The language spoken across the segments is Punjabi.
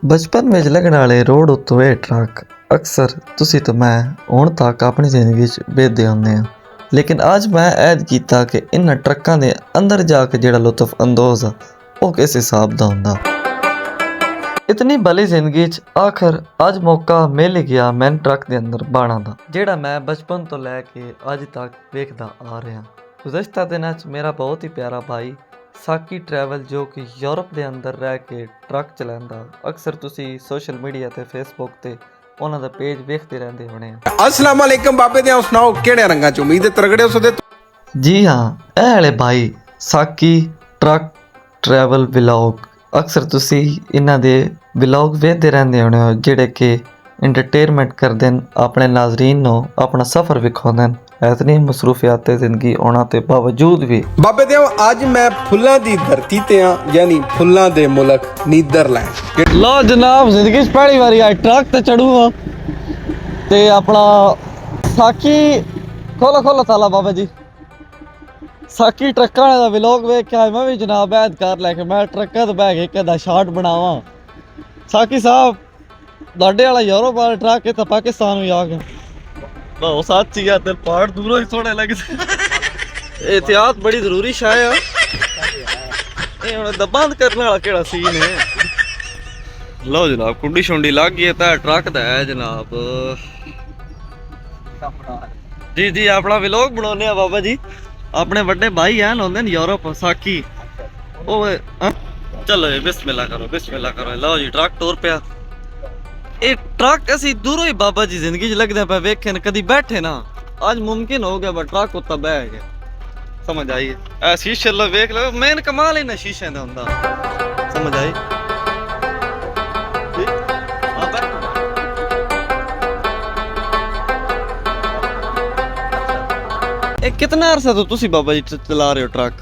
ਬਚਪਨ ਵਿੱਚ ਲੱਗਣ ਵਾਲੇ ਰੋਡ ਉੱਤੋਂ ਇਹ ਟਰੱਕ ਅਕਸਰ ਤੁਸੀਂ ਤੇ ਮੈਂ ਹੁਣ ਤੱਕ ਆਪਣੀ ਜ਼ਿੰਦਗੀ 'ਚ ਵੇਖਦੇ ਆਉਂਦੇ ਹਾਂ। ਲੇਕਿਨ ਅੱਜ ਮੈਂ ਐਦ ਕੀਤਾ ਕਿ ਇਹਨਾਂ ਟਰੱਕਾਂ ਦੇ ਅੰਦਰ ਜਾ ਕੇ ਜਿਹੜਾ ਲੁਤਫ ਅੰਦੋਜ਼ ਆ ਉਹ ਕਿਸ ਹਿਸਾਬ ਦਾ ਹੁੰਦਾ। ਇਤਨੀ ਭਲੀ ਜ਼ਿੰਦਗੀ 'ਚ ਆਖਰ ਅੱਜ ਮੌਕਾ ਮਿਲ ਹੀ ਗਿਆ ਮੈਨੂੰ ਟਰੱਕ ਦੇ ਅੰਦਰ ਬਾਣਾ ਦਾ, ਜਿਹੜਾ ਮੈਂ ਬਚਪਨ ਤੋਂ ਲੈ ਕੇ ਅੱਜ ਤੱਕ ਵੇਖਦਾ ਆ ਰਿਹਾ। ਗੁਜ਼ਸ਼ਤਾ ਦਿਨਾਂ 'ਚ ਮੇਰਾ ਬਹੁਤ ਹੀ ਪਿਆਰਾ ਭਾਈ ਸਾਕੀ ਟਰੈਵਲ, ਜੋ ਕਿ ਯੂਰਪ ਦੇ ਅੰਦਰ ਰਹਿ ਕੇ ਟਰੱਕ ਚਲਾਉਂਦਾ, ਅਕਸਰ ਤੁਸੀਂ ਸੋਸ਼ਲ ਮੀਡੀਆ ਤੇ ਫੇਸਬੁੱਕ ਤੇ ਉਹਨਾਂ ਦਾ ਪੇਜ ਵੇਖਦੇ ਰਹਿੰਦੇ ਹੋਣੇ। अस्सलाम वालेकुम बाबे दे सुनाओ किहड़े रंगां च उम्मीद है तगड़े हो सदे। ਜੀ ਹਾਂ, ਇਹ ਵਾਲੇ ਭਾਈ ਸਾਕੀ ਟਰੱਕ ਟਰੈਵਲ ਵਲੌਗ, ਅਕਸਰ ਤੁਸੀਂ ਇਹਨਾਂ ਦੇ ਵਲੌਗ ਵੇਖਦੇ ਰਹਿੰਦੇ ਹੋਣੇ ਹੋ, ਜਿਹੜੇ ਕਿ ਇੰਟਰਟੇਨਮੈਂਟ ਕਰਦੇ ਨੇ, ਆਪਣੇ ਨਾਜ਼ਰੀਨ ਨੂੰ ਆਪਣਾ ਸਫ਼ਰ ਵਿਖਾਉਂਦੇ ਨੇ। ਇਤਨੀ ਮਸਰੂਫੀਅਤ ਜ਼ਿੰਦਗੀ ਹੋਣਾ ਤੇ ਬਾਵਜੂਦ ਵੀ बाबे दे आज मैं फुल्लां दी धरती ते हां यानी फुल्लां दे मुल्क नीदरलैंड। ਲੋ ਜਨਾਬ, ਜ਼ਿੰਦਗੀ 'ਚ ਪਹਿਲੀ ਵਾਰੀ ਆ ਟਰੱਕ ਤੇ ਚੜੂਗਾ ਤੇ ਆਪਣਾ ਸਾਕੀ ਖੋਲੋ ਤਾਲਾ ਬਾਬਾ ਜੀ। ਸਾਕੀ ਟਰੱਕਾਂ ਵਾਲੇ ਦਾ ਵਲੌਗ ਵੇਖ ਕੇ ਮੈਂ ਵੀ ਜਨਾਬ ਐਦ ਕਰ ਲੈ ਕੇ ਮੈਂ ਟਰੱਕਾਂ ਤੇ ਬਹਿ ਕੇ ਕਦਾ ਸ਼ਾਟ ਬਣਾਵਾਂ। ਸਾਕੀ ਸਾਹਿਬ, ਤੁਹਾਡੇ ਵਾਲਾ ਯੂਰਪ ਵਾਲਾ ਟਰੱਕ ਇਹ ਤਾਂ ਪਾਕਿਸਤਾਨ ਵੀ ਆ ਗਿਆ। ਬਹੁਤ ਸੱਚੀ ਆ, ਤੇ ਪਹਾੜ ਦੂਰੋਂ ਹੀ ਸੋਹਣੇ ਲੱਗਦੇ। ਇਹਤਿਆਤ ਬੜੀ ਜ਼ਰੂਰੀ ਸ਼ਾਇ ਆ। ਇਹ ਹੁਣ ਬੰਦ ਕਰਨ ਵਾਲਾ ਕਿਹੜਾ ਸੀਨ ਹੈ। ਲਓ ਜਨਾਬ, ਕੁੰਡੀ ਸ਼ੁੰਡੀ ਲੱਗ ਗਈ ਤਾਂ ਟਰੱਕ ਦਾ ਹੈ ਜਨਾਬ। ਜੀ ਆਪਣਾ ਵਲੌਗ ਬਣਾਉਂਦੇ ਆ ਬਾਬਾ ਜੀ। ਆਪਣੇ ਵੱਡੇ ਭਾਈ ਐਨ ਹੁੰਦੇ ਨੇ ਯੂਰਪ ਸਾਕੀ, ਉਹ ਚਲੋ ਬਿਸਮਿਲ੍ਲਾ ਕਰੋ। ਲਓ ਜੀ, ਟਰੱਕ ਟੁਰ ਪਿਆ। ਇਹ ਟਰੱਕ ਅਸੀਂ ਦੂਰੋਂ ਹੀ ਬਾਬਾ ਜੀ ਜ਼ਿੰਦਗੀ 'ਚ ਲੱਗਦੇ ਪਏ ਵੇਖੇ ਨੇ, ਕਦੀ ਬੈਠੇ ਨਾ। ਅੱਜ ਮੁਮਕਿਨ ਹੋ ਗਿਆ ਬਟ ਟਰੱਕ ਉੱਤੇ ਬਹਿ ਗਿਆ। ਸਮਝ ਆਈ? ਇਹ ਸ਼ੀਸ਼ੇ ਲੋ ਵੇਖ ਲਓ, ਮੇਨ ਕਮਾਲ ਹੀ ਨਾ ਸ਼ੀਸ਼ੇ ਦਾ ਹੁੰਦਾ। ਸਮਝ ਆਈ? ਇਹ ਕਿੰਨਾ ਅਰਸਾ ਤੋਂ ਤੁਸੀਂ ਬਾਬਾ ਜੀ ਚਲਾ ਰਹੇ ਹੋ ਟਰੱਕ?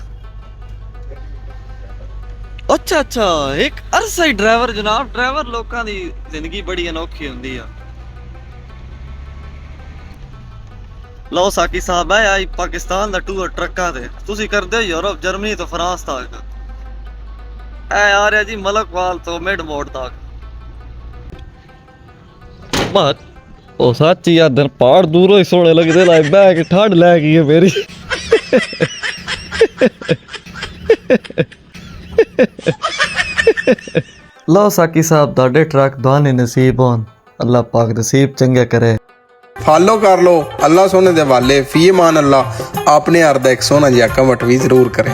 ਅੱਛਾ, ਇੱਕ ਅਰਸਾ ਹੀ ਡਰਾਈਵਰ ਜਨਾਬ। ਡਰਾਈਵਰ ਲੋਕਾਂ ਦੀ ਜ਼ਿੰਦਗੀ ਬੜੀ ਅਨੋਖੀ ਹੁੰਦੀ ਆ। ਲਓ ਸਾਕੀ ਸਾਹਿਬ, ਹੈ ਆਈ ਪਾਕਿਸਤਾਨ ਦਾ ਟੂਰ ਟਰੱਕਾਂ ਤੇ, ਤੁਸੀਂ ਕਰਦੇ ਹੋ ਯੂਰਪ, ਜਰਮਨੀ ਤੋਂ ਫਰਾਂਸ ਤੱਕ। ਐ ਆ ਰਿਹਾ ਜੀ ਮਲਕਵਾਲ ਤੋਂ ਮਿਡਮੋਡ ਤੱਕ। ਬਸ ਉਹ ਸੱਚੀ ਆ, ਦਿਨ ਪਹਾੜ ਦੂਰੋਂ ਹੀ ਸੋਹਣੇ ਲੱਗਦੇ, ਲਾਏ ਬਹਿ ਕੇ ਠੰਡ ਲੈ ਗਈ ਹੈ ਮੇਰੀ। ਲਓ ਸਾਕੀ ਸਾਹਿਬ, ਤੁਹਾਡੇ ਟਰੱਕ ਦਾਨੇ ਨਸੀਬ ਹੋਣ, ਅੱਲਾਹ ਪਾਕ ਨਸੀਬ ਚੰਗੇ करे। फॉलो कर लो अल्लाह सोने दे वाले फी मान अल्लाह। आपने हर दा एक सोना जिहा कमेंट भी जरूर करें।